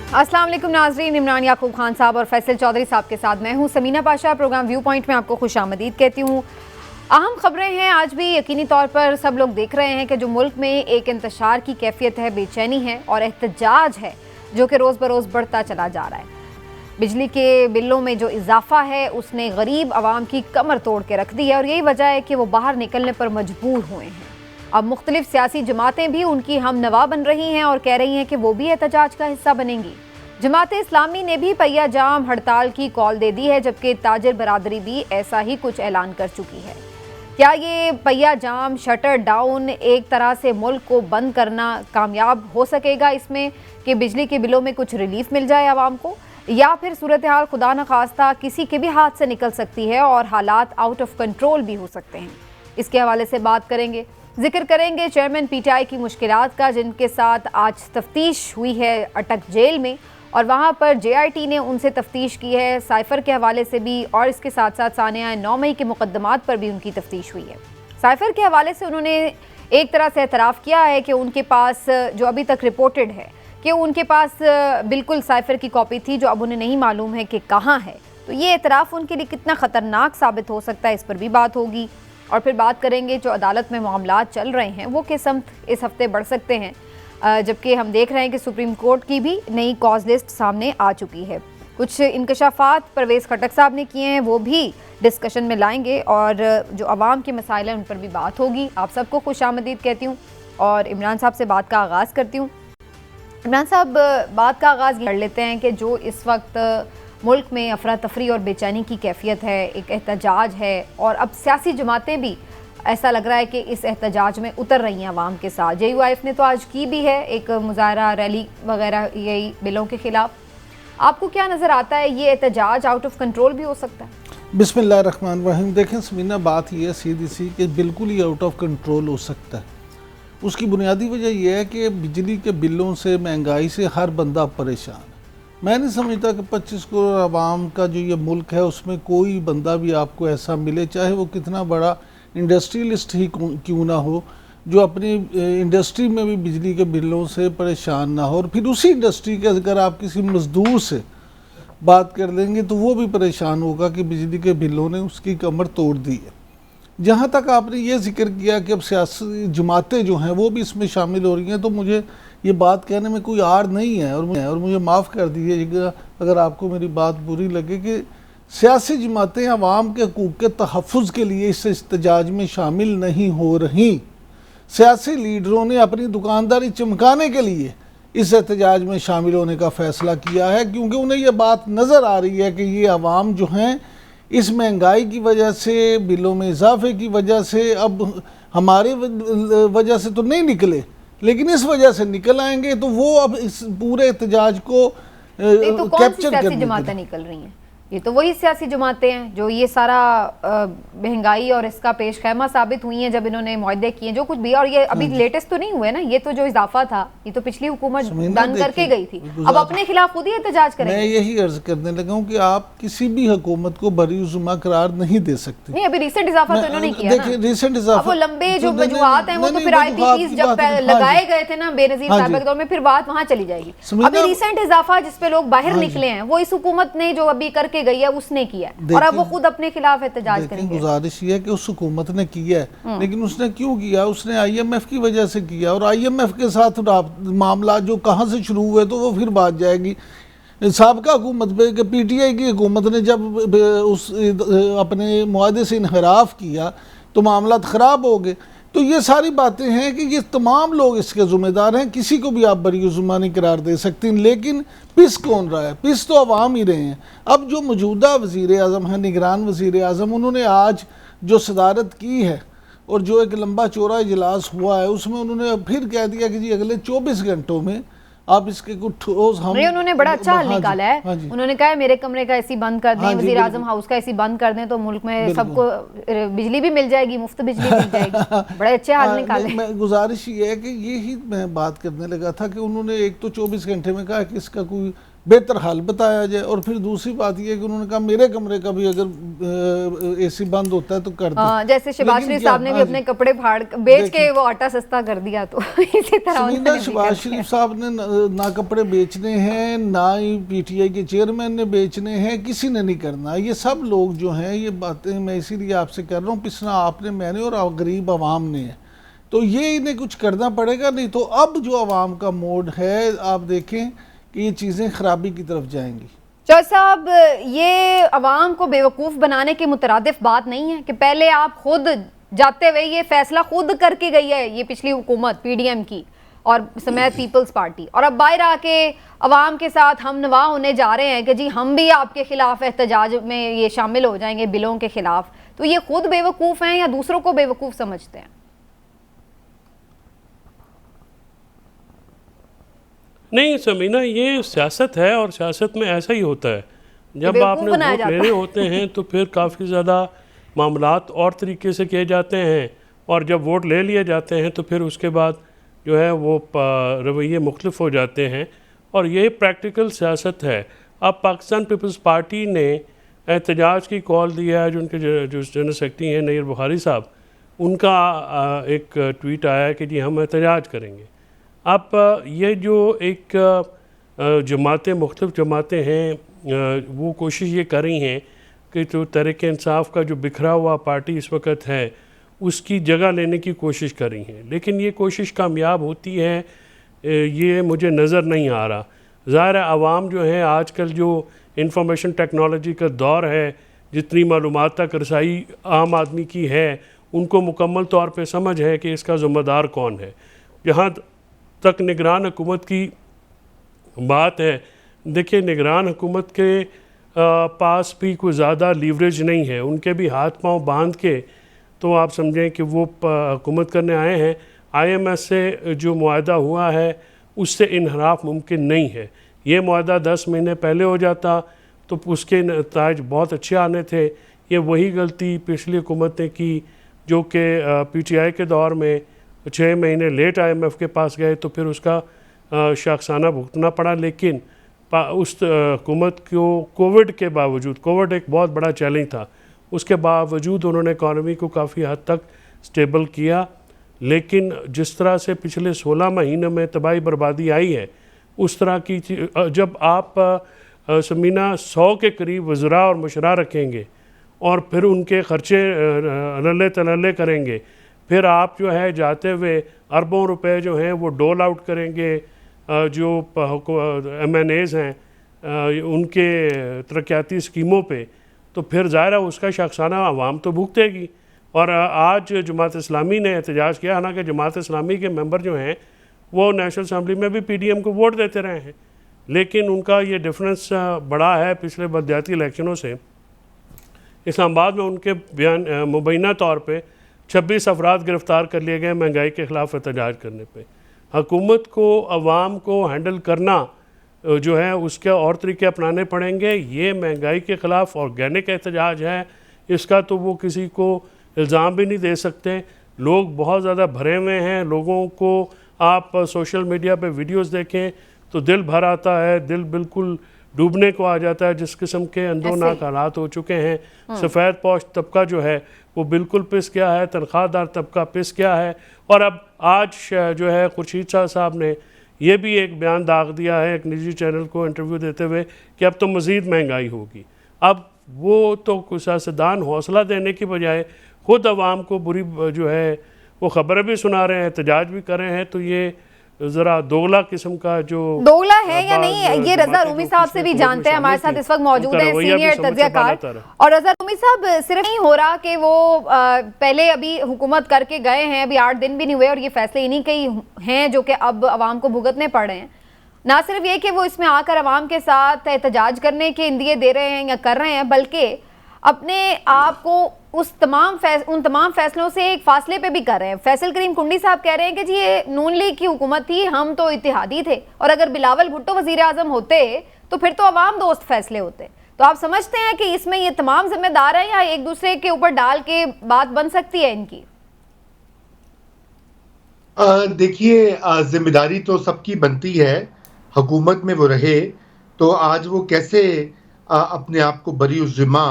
अस्सलाम वालेकुम नाज़रीन, इमरान याकूब खान साहब और फैसल चौधरी साहब के साथ मैं हूं Samina Pasha. Programme view point में आपको खुशामदीद कहती हूं। अहम खबरें हैं आज भी। यकीनी तौर पर सब लोग देख रहे हैं कि जो मुल्क में एक इंतशार की कैफियत है, बेचैनी है और एहतजाज है जो कि रोज़ बरोज़ बढ़ता चला जा रहा है। बिजली के बिलों में जो इजाफा है उसने गरीब आवाम की कमर तोड़ के रख दी है और यही वजह है कि वो बाहर निकलने पर मजबूर हुए हैं। अब मुख्तलिफ सियासी जमातें भी उनकी हम नवा बन रही हैं और कह रही हैं कि वो भी एहतजाज का हिस्सा बनेंगी। जमात इस्लामी ने भी पहिया जाम हड़ताल की कॉल दे दी है, जबकि ताजिर बरादरी भी ऐसा ही कुछ ऐलान कर चुकी है। क्या ये पहिया जाम, शटर डाउन एक तरह से मुल्क को बंद करना कामयाब हो सकेगा इसमें कि बिजली के बिलों में कुछ रिलीफ मिल जाए आवाम को, या फिर सूरत हाल खुदा न खास्ता किसी के भी हाथ से निकल सकती है और हालात आउट ऑफ कंट्रोल भी हो सकते हैं? इसके हवाले से बात करेंगे। जिक्र करेंगे चेयरमैन पीटीआई की मुश्किलात का, जिनके साथ आज तफ्तीश हुई है अटक जेल में और वहाँ पर जेआईटी ने उनसे तफ्तीश की है साइफर के हवाले से भी, और इसके साथ साथ सानिया 9 मई के मुकदमात पर भी उनकी तफ्तीश हुई है। साइफर के हवाले से उन्होंने एक तरह से एतराफ़ किया है कि उनके पास जो अभी तक रिपोर्टेड है कि उनके पास बिल्कुल साइफर की कॉपी थी जो अब उन्हें नहीं मालूम है कि कहाँ है। तो ये एतराफ़ उनके लिए कितना ख़तरनाक साबित हो सकता है, इस पर भी बात होगी। और फिर बात करेंगे जो अदालत में मामलात चल रहे हैं वो किस समत इस हफ्ते बढ़ सकते हैं, जबकि हम देख रहे हैं कि सुप्रीम कोर्ट की भी नई कॉज लिस्ट सामने आ चुकी है। कुछ इंकशाफात परवेज़ खटक साहब ने किए हैं, वो भी डिस्कशन में लाएंगे और जो आवाम के मसाइल हैं उन पर भी बात होगी। आप सबको खुशामदीद कहती हूँ और इमरान साहब से बात का आगाज़ करती हूँ। इमरान साहब, बात का आगाज़ कर लेते हैं कि जो इस वक्त मुल्क में अफरा तफरी और बेचैनी की कैफियत है, एक एहतजाज है और अब सियासी जमातें भी ऐसा लग रहा है कि इस एहतजाज में उतर रही हैं आवाम के साथ। JUIF ने तो आज की भी है एक मुजाहरा रैली वगैरह यही बिलों के ख़िलाफ़। आपको क्या नज़र आता है, ये एहतजाज आउट ऑफ कंट्रोल भी हो सकता है? बिस्मिल्लाहिर्रहमानिर्रहीम। देखें समीना, बात ये है सीधी सी कि बिल्कुल ही आउट ऑफ कंट्रोल हो सकता है। उसकी बुनियादी वजह यह है कि बिजली के बिलों से, महंगाई से हर बंदा परेशान है। मैं नहीं समझता कि 25 करोड़ आवाम का जो ये मुल्क है उसमें कोई बंदा भी आपको ऐसा मिले, चाहे वो कितना बड़ा इंडस्ट्रियलिस्ट ही क्यों ना हो, जो अपनी इंडस्ट्री में भी बिजली के बिलों से परेशान ना हो। और फिर उसी इंडस्ट्री के अगर आप किसी मज़दूर से बात कर लेंगे तो वो भी परेशान होगा कि बिजली के बिलों ने उसकी कमर तोड़ दी है। जहाँ तक आपने ये जिक्र किया कि अब सियासी जमातें जो हैं वो भी इसमें शामिल हो रही हैं, तो मुझे ये बात कहने में कोई आड़ नहीं है और मुझे माफ़ कर दीजिएगा अगर आपको मेरी बात बुरी लगे कि सियासी जमातें अवाम के हकूक़ के तहफ़्फ़ुज़ के लिए इस एहतजाज में शामिल नहीं हो रहीं। सियासी लीडरों ने अपनी दुकानदारी चमकाने के लिए इस एहतजाज में शामिल होने का फ़ैसला किया है, क्योंकि उन्हें यह बात नज़र आ रही है कि ये अवाम जो हैं इस महंगाई की वजह से, बिलों में इजाफे की वजह से, अब हमारी वजह से तो नहीं निकले लेकिन इस वजह से निकल आएंगे, तो वो अब इस पूरे एहतजाज को कैप्चर करने जमातें निकल रही हैं। ये तो वही सियासी जमातें हैं जो ये सारा महंगाई और इसका पेश खैमा साबित हुई हैं जब इन्होंने मुआहदे किए जो कुछ भी। और ये अभी लेटेस्ट तो नहीं हुए ना, ये तो जो इजाफा था ये तो पिछली हुकूमत डन करके गई थी, अब अपने खिलाफ खुद ही एहतजाज करेंगे। मैं यही अर्ज करने लगा हूँ कि आप किसी भी हुकूमत को बरीउज़्ज़मा करार नहीं दे सकते। नहीं, अभी रिसेंट इजाफा तो इन्होंने किया देखिए, रिसेंट इजाफा वो लंबे जो वजूहात हैं वो तो फिर IPPs जब लगाए गए थे ना बेनज़ीर साहब के दौर में, फिर बात वहाँ चली जाएगी। अभी रिसेंट इजाफा जिसपे लोग बाहर निकले हैं वो इस हुकूमत ने जो अभी करके गई है उसने किया और अब वो खुद अपने खिलाफ एहतजाज करेंगे। गुजारिश ये है कि उस हुकूमत ने किया है, लेकिन उसने क्यों किया? उसने IMF की वजह से किया और IMF के साथ मामला जो कहाँ से शुरू हुए तो वो फिर बात जाएगी साबका हुकूमत पे कि PTI की हुकूमत ने जब उस अपने मुआहदे से इनहराफ किया तो मामला ख़राब हो गए। तो ये सारी बातें हैं कि ये तमाम लोग इसके ज़िम्मेदार हैं, किसी को भी आप बरीउज़्ज़मा नहीं करार दे सकती। लेकिन पिस कौन रहा है? पिस तो अवाम ही रहे हैं। अब जो मौजूदा वज़ीर आज़म हैं, निगरान वज़ीर आज़म, उन्होंने आज जो सदारत की है और जो एक लंबा चौड़ा इजलास हुआ है उसमें उन्होंने फिर कह दिया कि जी अगले 24 घंटों में आप इसके कुछ ठोस उन्होंने बड़ा अच्छा हल निकाला है। उन्होंने कहा है मेरे कमरे का एसी बंद कर दें, वज़ीर आज़म हाउस का एसी बंद कर दें तो मुल्क में सबको बिजली भी मिल जाएगी, मुफ्त बिजली मिल जाएगी। बड़े अच्छे हल निकाले। मैं गुजारिश ये है कि यही मैं बात करने लगा था कि उन्होंने एक तो 24 घंटे में कहा कि इसका कोई बेहतर हाल बताया जाए। और फिर दूसरी बात यह है कि उन्होंने कहा मेरे कमरे का भी अगर एसी बंद होता है तो कर दो। जैसे शहबाज शरीफ साहब ने भी अपने कपड़े फाड़ बेच के वो आटा सस्ता कर दिया, तो इसी तरह समीना, शहबाज शरीफ साहब ने ना कपड़े बेचने हैं, ना ही पीटीआई के चेयरमैन ने बेचने हैं, किसी ने नहीं करना। ये सब लोग जो हैं, ये बातें मैं इसीलिए आपसे कर रहा हूँ, पिसना आपने, मैंने और गरीब आवाम ने है। तो ये इन्हें कुछ करना पड़ेगा, नहीं तो अब जो आवाम का मोड है आप देखें कि ये चीज़ें खराबी की तरफ जाएंगी। चौधरी साहब, ये अवाम को बेवकूफ़ बनाने के मुतरादिफ बात नहीं है कि पहले आप खुद जाते हुए ये फैसला खुद करके गई है ये पिछली हुकूमत पीडीएम की और समेत पीपल्स पार्टी, और अब बाहर आके अवाम के साथ हम नवा होने जा रहे हैं कि जी हम भी आपके खिलाफ एहतजाज में ये शामिल हो जाएंगे बिलों के खिलाफ। तो ये खुद बेवकूफ़ हैं या दूसरों को बेवकूफ़ समझते हैं? नहीं समीना, ये सियासत है और सियासत में ऐसा ही होता है। जब आपने वोट लेने होते हैं तो फिर काफ़ी ज़्यादा मामलात और तरीके से किए जाते हैं, और जब वोट ले लिए जाते हैं तो फिर उसके बाद जो है वो रवैये मुख्तलिफ हो जाते हैं, और ये प्रैक्टिकल सियासत है। अब पाकिस्तान पीपल्स पार्टी ने एहतजाज की कॉल दिया है, जो उनके जो जनरल सेक्रेटरी हैं नईर बुखारी साहब, उनका एक ट्वीट आया है कि जी हम एहतजाज करेंगे। अब ये जो एक जमातें, मुख्तलिफ जमातें हैं, वो कोशिश ये कर रही हैं कि जो तहरीक इंसाफ का जो बिखरा हुआ पार्टी इस वक्त है उसकी जगह लेने की कोशिश कर रही हैं, लेकिन ये कोशिश कामयाब होती है ये मुझे नज़र नहीं आ रहा। ज़ाहिर है आवाम जो है आजकल जो इंफॉर्मेशन टेक्नोलॉजी का दौर है, जितनी मालूमात तक रसाई आम आदमी की है, उनको मुकम्मल तौर पे समझ है कि इसका ज़िम्मेदार कौन है। जहाँ तक निगरान हुकूमत की बात है, देखिए निगरान हुकूमत के पास भी कोई ज़्यादा लीवरेज नहीं है, उनके भी हाथ पांव बांध के तो आप समझें कि वो हुकूमत करने आए हैं। आईएमएफ से जो मुआहदा हुआ है उससे इनहराफ मुमकिन नहीं है। ये मुआहदा 10 महीने पहले हो जाता तो उसके नताइज बहुत अच्छे आने थे। ये वही गलती पिछली हुकूमत ने की जो कि पीटीआई के दौर में 6 महीने लेट आईएमएफ के पास गए तो फिर उसका शाखसाना भुगतना पड़ा। लेकिन उस हुकूमत को कोविड के बावजूद, कोविड एक बहुत बड़ा चैलेंज था, उसके बावजूद उन्होंने इकॉनमी को काफ़ी हद तक स्टेबल किया। लेकिन जिस तरह से पिछले 16 महीनों में तबाही बर्बादी आई है, उस तरह की जब आप समीना 100 के करीब वज़रा और मुशरा रखेंगे और फिर उनके ख़र्चे नल्ले तनल्ले करेंगे, फिर आप जो है जाते हुए अरबों रुपए जो हैं वो डोल आउट करेंगे, जो MNAs हैं उनके तरक्याती स्कीमों पे, तो फिर ज़ाहिर है उसका शख्साना आवाम तो भुगतेगी। और आज जमात इस्लामी ने एहतजाज किया, हालांकि जमात इस्लामी के मेंबर जो हैं वो नेशनल असम्बली में भी पीडीएम को वोट देते रहे हैं, लेकिन उनका ये डिफरेंस बड़ा है पिछले बलदियाती इलेक्शनों से। इस्लामाबाद में उनके बयान मुबैना तौर पे 26 अफराद गिरफ़्तार कर लिए गए महंगाई के ख़िलाफ़ एहतजाज करने पे। हुकूमत को अवाम को हैंडल करना जो है उसके और तरीके अपनाने पड़ेंगे। ये महंगाई के ख़िलाफ़ ऑर्गेनिक एहतजाज है, इसका तो वो किसी को इल्ज़ाम भी नहीं दे सकते। लोग बहुत ज़्यादा भरे हुए हैं, लोगों को आप सोशल मीडिया पे वीडियोस देखें तो दिल भर आता है, दिल बिल्कुल डूबने को आ जाता है जिस किस्म के अंदोनाक हालात हो चुके हैं। सफ़ेद पोश तबका जो है वो बिल्कुल पिस गया है, तनख्वाहदार तबका पिस गया है। और अब आज जो है खुर्शीद शाह साहब ने ये भी एक बयान दाग दिया है एक निजी चैनल को इंटरव्यू देते हुए कि अब तो मज़ीद महंगाई होगी। अब वो तो सियासतदान हौसला देने की बजाय खुद आवाम को बुरी जो है वो ख़बरें भी सुना रहे हैं, एहतजाज भी कर रहे हैं। तो ये ज़रा दोगला किस्म का जो दोगला है या नहीं, ये रज़ा रूमी साहब से भी जानते हैं, हमारे साथ इस वक्त मौजूद हैं सीनियर तज्ज़ियाकार। और रज़ा रूमी साहब, सिर्फ नहीं हो रहा कि वो पहले अभी हुकूमत करके गए हैं, अभी 8 दिन भी नहीं हुए और ये फैसले इन्हीं के ही हैं जो कि अब आवाम को भुगतने पड़ रहे हैं। ना सिर्फ ये कि वो इसमें आकर आवाम के साथ एहतजाज करने के इंदिए दे रहे हैं या कर रहे हैं, बल्कि अपने आप को उन तमाम फैसलों से एक फासले पे भी कर रहे हैं। फैसल करीम कुंडी साहब कह रहे हैं कि जी ये नून लीग की हुकूमत थी, हम तो इत्तेहादी थे, और अगर बिलावल भुट्टो वजीर आजम होते तो फिर तो अवाम दोस्त फैसले होते। तो आप समझते हैं कि इसमें ये तमाम जिम्मेदार हैं या एक दूसरे के ऊपर डाल के बात बन सकती है इनकी? देखिए, जिम्मेदारी तो सबकी बनती है, हुकूमत में वो रहे तो आज वो कैसे अपने आप को बरी ज़िम्मा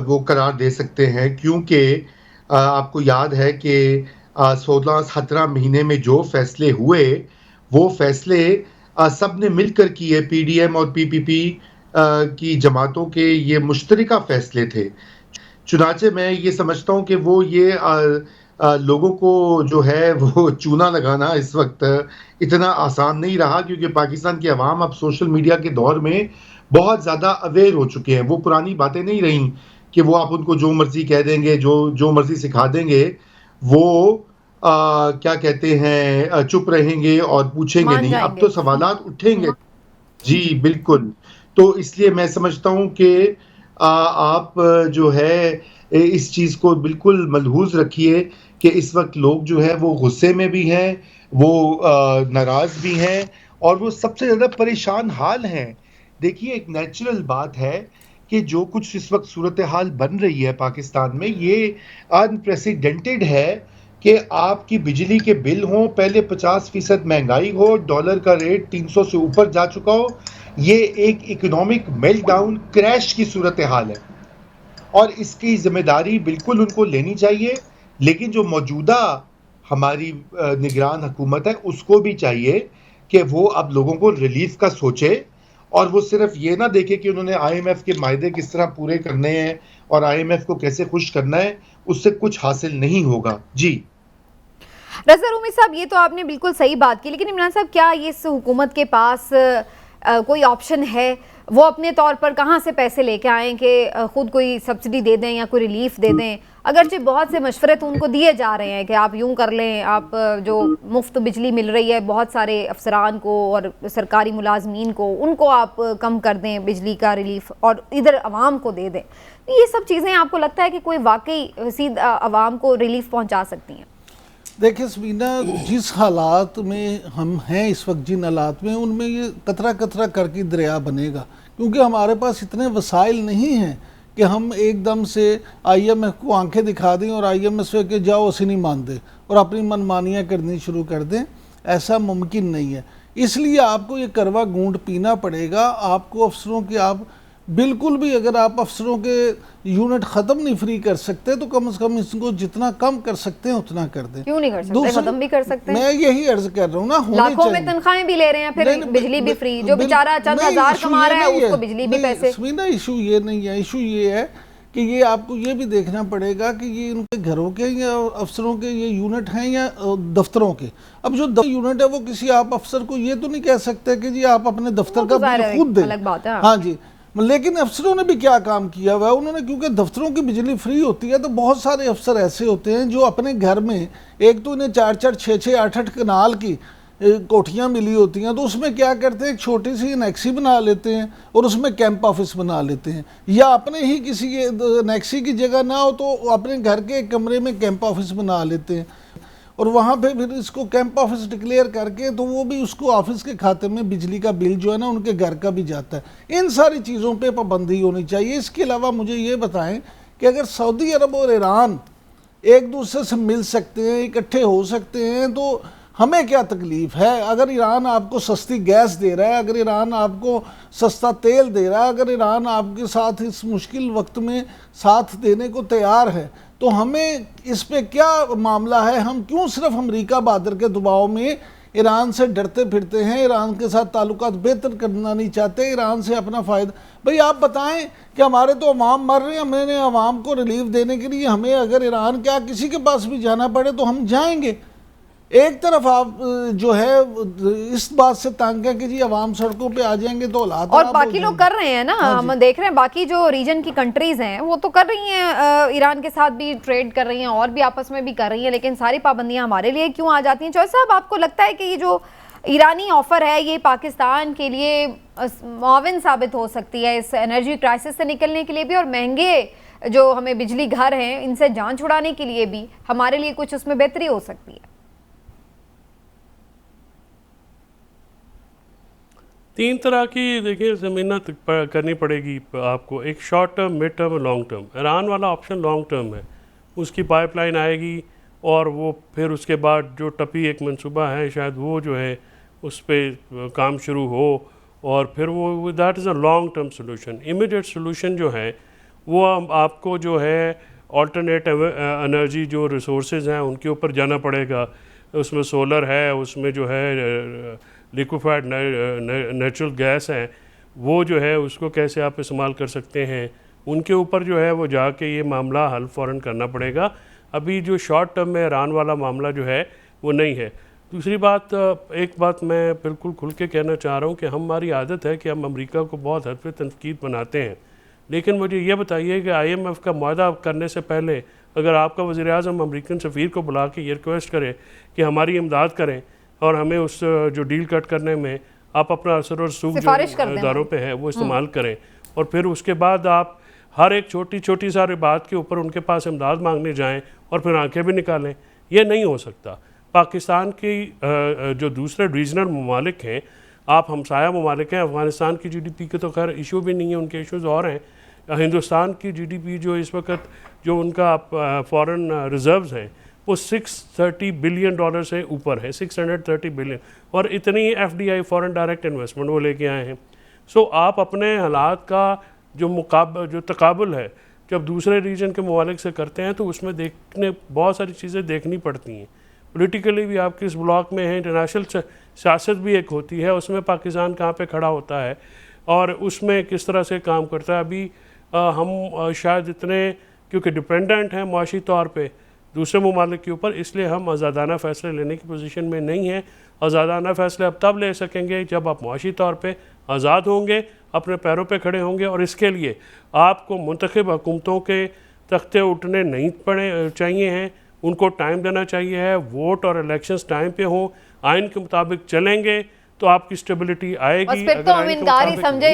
वो करार दे सकते हैं, क्योंकि आपको याद है कि 16-17 महीने में जो फैसले हुए, वो फैसले सबने मिलकर किए, पीडीएम और पीपीपी की जमातों के ये मुश्तरका फैसले थे। चुनाचे मैं ये समझता हूँ कि वो ये लोगों को जो है वो चूना लगाना इस वक़्त इतना आसान नहीं रहा, क्योंकि पाकिस्तान की अवाम अब सोशल मीडिया के दौर में बहुत ज़्यादा अवेयर हो चुके हैं। वो पुरानी बातें नहीं रहीं कि वो आप उनको जो मर्ज़ी कह देंगे, जो मर्ज़ी सिखा देंगे, वो क्या कहते हैं चुप रहेंगे और पूछेंगे नहीं। अब तो सवालात उठेंगे। जी, बिल्कुल। तो इसलिए मैं समझता हूँ कि आप जो है इस चीज़ को बिल्कुल मलहूज़ रखिए कि इस वक़्त लोग जो है वो गुस्से में भी हैं, वो नाराज़ भी हैं और वो सबसे ज़्यादा परेशान हाल हैं। देखिए, एक नेचुरल बात है कि जो कुछ इस वक़्त सूरत-ए-हाल बन रही है पाकिस्तान में, ये अनप्रेसिडेंटेड है कि आपकी बिजली के बिल हों, पहले 50% महँगाई हो, डॉलर का रेट 300 से ऊपर जा चुका हो। ये एक इकोनॉमिक मेल्टडाउन, क्रैश की सूरत-ए-हाल है और इसकी ज़िम्मेदारी बिल्कुल उनको लेनी चाहिए, लेकिन जो मौजूदा हमारी निगरान हुकूमत है, उसको भी चाहिए कि वो अब लोगों को रिलीफ़ का सोचे और वो सिर्फ़ ये ना देखे कि उन्होंने आईएमएफ के मायदे किस तरह पूरे करने हैं और आईएमएफ को कैसे खुश करना है, उससे कुछ हासिल नहीं होगा। जी। रज़ा रूमी साहब, ये तो आपने बिल्कुल सही बात की, लेकिन इमरान साहब, क्या ये इस हुकूमत के पास कोई ऑप्शन है? वो अपने तौर पर कहाँ से पैसे लेके आएँ कि ख़ुद कोई सब्सिडी दे दें या कोई रिलीफ दे दें? अगरचे बहुत से मशवरे तो उनको दिए जा रहे हैं कि आप यूं कर लें, आप जो मुफ्त बिजली मिल रही है बहुत सारे अफसरान को और सरकारी मुलाजमीन को, उनको आप कम कर दें बिजली का रिलीफ और इधर अवाम को दे दें। ये सब चीज़ें आपको लगता है कि कोई वाकई सीधा अवाम को रिलीफ पहुँचा सकती हैं? देखिए समीना, जिस हालात में हम हैं इस वक्त, जिन हालात में, उनमें ये कतरा कतरा करके दरिया बनेगा, क्योंकि हमारे पास इतने वसाइल नहीं हैं कि हम एकदम से आईएमएफ को आंखें दिखा दें और आईएमएफ से कि जाओ उसे नहीं मान दें और अपनी मनमानियाँ करनी शुरू कर दें। ऐसा मुमकिन नहीं है। इसलिए आपको ये करवा गूंद पीना पड़ेगा। आपको अफसरों की, आप बिल्कुल भी, अगर आप अफसरों के यूनिट ख़त्म नहीं फ्री कर सकते तो कम से कम इसको जितना कम कर सकते हैं उतना कर दें। क्यों नहीं कर सकते? ख़त्म भी कर सकते हैं। मैं यही अर्ज कर रहा हूँ ना, लाखों में तनख्वाहें भी ले रहे हैं, फिर बिजली भी फ्री। जो बेचारा चंद हज़ार कमा रहा है उसको बिजली भी पैसे। समीना, इशू ये नहीं है। इशू ये है कि ये आपको ये भी देखना पड़ेगा कि ये इनके घरों के या अफसरों के ये यूनिट हैं या दफ्तरों के। अब जो यूनिट है वो किसी आप अफसर को ये तो नहीं कह सकते कि जी आप अपने दफ्तर का बिल खुद दें। अलग बात है। हाँ जी, लेकिन अफसरों ने भी क्या काम किया हुआ है, उन्होंने, क्योंकि दफ्तरों की बिजली फ्री होती है तो बहुत सारे अफसर ऐसे होते हैं जो अपने घर में, एक तो इन्हें 4-4, 6-6, 8-8 कनाल की कोठियाँ मिली होती हैं, तो उसमें क्या करते हैं, एक छोटी सी नेक्सी बना लेते हैं और उसमें कैंप ऑफिस बना लेते हैं, या अपने ही किसी नेक्सी की जगह ना हो तो अपने घर के एक कमरे में कैंप ऑफिस बना लेते हैं और वहाँ पे फिर इसको कैंप ऑफिस डिक्लेयर करके तो वो भी उसको ऑफिस के खाते में बिजली का बिल जो है ना उनके घर का भी जाता है। इन सारी चीज़ों पे पाबंदी होनी चाहिए। इसके अलावा मुझे ये बताएं कि अगर सऊदी अरब और ईरान एक दूसरे से मिल सकते हैं, इकट्ठे हो सकते हैं, तो हमें क्या तकलीफ़ है? अगर ईरान आपको सस्ती गैस दे रहा है, अगर ईरान आपको सस्ता तेल दे रहा है, अगर ईरान आपके साथ इस मुश्किल वक्त में साथ देने को तैयार है, तो हमें इस पे क्या मामला है? हम क्यों सिर्फ अमेरिका बहादुर के दबाव में ईरान से डरते फिरते हैं, ईरान के साथ ताल्लुकात बेहतर करना नहीं चाहते, ईरान से अपना फ़ायदा? भाई आप बताएं कि हमारे तो अवाम मर रहे हैं, मैंने अवाम को रिलीफ देने के लिए हमें अगर ईरान क्या किसी के पास भी जाना पड़े तो हम जाएंगे। एक तरफ आप जो है इस बात से तंग है कि जी अवाम सड़कों पे आ जाएंगे तो हालात, और बाकी लोग कर रहे हैं ना। हम देख रहे हैं बाकी जो रीजन की कंट्रीज हैं वो तो कर रही हैं, ईरान के साथ भी ट्रेड कर रही हैं और भी आपस में भी कर रही हैं, लेकिन सारी पाबंदियां हमारे लिए क्यों आ जाती हैं? चौधरी साहब, आपको लगता है कि ये जो ईरानी ऑफर है ये पाकिस्तान के लिए मुआविन साबित हो सकती है इस एनर्जी क्राइसिस से निकलने के लिए भी, और महंगे जो हमें बिजली घर हैं इनसे जान छुड़ाने के लिए भी हमारे लिए कुछ उसमें बेहतरी हो सकती है? तीन तरह की देखिए ज़मीनत करनी पड़ेगी आपको, एक शॉर्ट टर्म, मिड टर्म और लॉन्ग टर्म। ईरान वाला ऑप्शन लॉन्ग टर्म है, उसकी पाइपलाइन आएगी और वो फिर उसके बाद जो टपी एक मंसूबा है शायद वो जो है उस पर काम शुरू हो और फिर वो that is a long term solution. Immediate solution जो है वो आपको जो है ऑल्टरनेट एनर्जी जो रिसोर्सेज हैं उनके ऊपर जाना पड़ेगा। उसमें सोलर है, उसमें जो है लिक्विफाइड नेचुरल गैस है, वो जो है उसको कैसे आप इस्तेमाल कर सकते हैं, उनके ऊपर जो है वो जाके ये मामला हल फ़ौरन करना पड़ेगा। अभी जो शॉर्ट टर्म में ईरान वाला मामला जो है वो नहीं है। दूसरी बात, एक बात मैं बिल्कुल खुल के कहना चाह रहा हूँ कि हमारी आदत है कि हम अमेरिका को बहुत हद पे तनकीद बनाते हैं, लेकिन मुझे ये बताइए कि IMF का मुआहदा करने से पहले अगर आपका वज़ीर-ए-आज़म अमेरिकन सफ़ीर को बुला के ये रिक्वेस्ट करे कि हमारी इमदाद करें और हमें उस जो डील कट करने में आप अपना असर और सूख जो इदारों पे है वो इस्तेमाल करें, और फिर उसके बाद आप हर एक छोटी छोटी सारी बात के ऊपर उनके पास इमदाद मांगने जाएं और फिर आंखें भी निकालें, ये नहीं हो सकता। पाकिस्तान की जो दूसरे रीजनल ममालिक हैं, आप हमसाया ममालिक हैं, अफ़गानिस्तान की GDP के तो खैर इशू भी नहीं है, उनके इशूज़ और हैं। हिंदुस्तान की GDP जो इस वक्त जो उनका फॉरेन रिज़र्व्स हैं वो $630 बिलियन से ऊपर है, 630 बिलियन, और इतनी FDI फॉरेन डायरेक्ट इन्वेस्टमेंट वो लेके आए हैं। सो आप अपने हालात का जो तकाबुल है जब दूसरे रीजन के ममालिक से करते हैं तो उसमें बहुत सारी चीज़ें देखनी पड़ती हैं। पॉलिटिकली भी आप किस ब्लॉक में हैं, इंटरनेशनल सियासत भी एक होती है, उसमें पाकिस्तान कहाँ पे खड़ा होता है और उसमें किस तरह से काम करता है। अभी हम शायद इतने क्योंकि डिपेंडेंट हैं मुआशी तौर पे दूसरे ममालिक के ऊपर, इसलिए हम आज़ादाना फ़ैसले लेने की पोजीशन में नहीं हैं। आज़ादाना फ़ैसले अब तब ले सकेंगे जब आप मुआशी तौर पे आज़ाद होंगे, अपने पैरों पे खड़े होंगे, और इसके लिए आपको मुंतखब हुकूमतों के तख्ते उठने नहीं चाहिए हैं, उनको टाइम देना चाहिए है। वोट और इलेक्शंस टाइम पे हों, आइन के मुताबिक चलेंगे तो आपकी स्टेबिलिटी आएगी। फिर तो हम इनकार ही समझे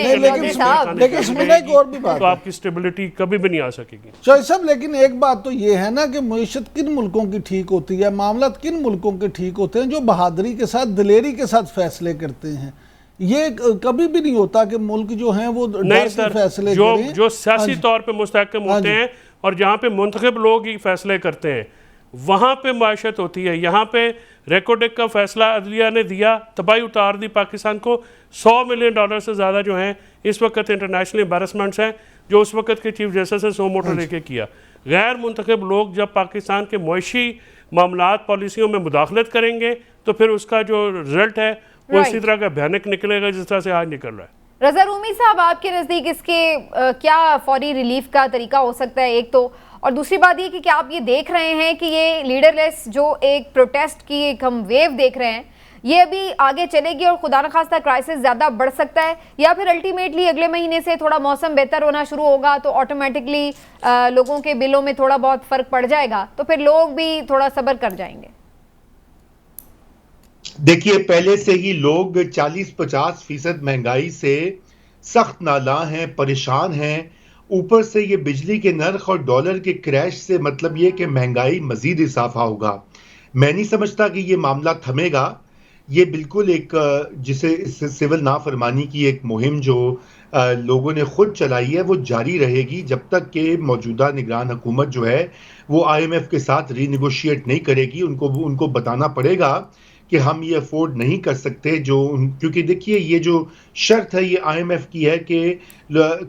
तो आपकी स्टेबिलिटी कभी भी नहीं आ सकेगी। चौधरी साहब, लेकिन एक बात तो ये है ना कि मईशत किन मुल्कों की ठीक होती है, मामला किन मुल्कों के ठीक होते हैं जो बहादुरी के साथ, दिलेरी के साथ फैसले करते हैं। ये कभी भी नहीं होता कि मुल्क जो हैं वो नहीं सर, फैसले जो सियासी तौर पे मुस्तहकम होते हैं और जहाँ पे मुंतखब लोग ही फैसले करते हैं वहाँ पे माशत होती है। यहाँ पे रेकोडेक का फैसला अदलिया ने दिया, तबाही उतार दी पाकिस्तान को। $100 मिलियन से ज़्यादा जो हैं इस वक्त इंटरनेशनल एम्बेरसमेंट्स हैं जो उस वक्त के चीफ जस्टिस ने सो मोटो लेके किया। गैर मुंतखब लोग जब पाकिस्तान के मुआशी मामलात पॉलिसियों में मुदाखलत करेंगे तो फिर उसका जो रिजल्ट है वो इसी तरह का भयानक निकलेगा जिस तरह से आज निकल रहा है। रज़ा रूमी साहब, आपके नज़दीक इसके क्या फौरी रिलीफ का तरीका हो सकता है, एक तो, और दूसरी बात ये कि क्या आप ये देख रहे हैं कि ये लीडरलेस जो एक प्रोटेस्ट की एक हम वेव देख रहे हैं ये अभी आगे चलेगी और खुदा न खास्ता क्राइसिस ज़्यादा बढ़ सकता है, या फिर अल्टीमेटली अगले महीने से थोड़ा मौसम बेहतर होना शुरू होगा तो ऑटोमेटिकली लोगों के बिलों में थोड़ा बहुत फ़र्क पड़ जाएगा तो फिर लोग भी थोड़ा सब्र कर जाएंगे? देखिए, पहले से ही लोग 40-50% महंगाई से सख्त नाला हैं, परेशान हैं। ऊपर से ये बिजली के नर्ख और डॉलर के क्रैश से मतलब ये कि महंगाई मजीद इजाफा होगा। मैं नहीं समझता कि ये मामला थमेगा। ये बिल्कुल एक जिसे सिविल नाफरमानी की एक मुहिम जो लोगों ने खुद चलाई है वो जारी रहेगी जब तक कि मौजूदा निगरान हुकूमत जो है वो IMF के साथ रीनेगोशिएट नहीं करेगी। उनको बताना पड़ेगा कि हम ये अफोर्ड नहीं कर सकते क्योंकि देखिए ये जो शर्त है ये IMF की है कि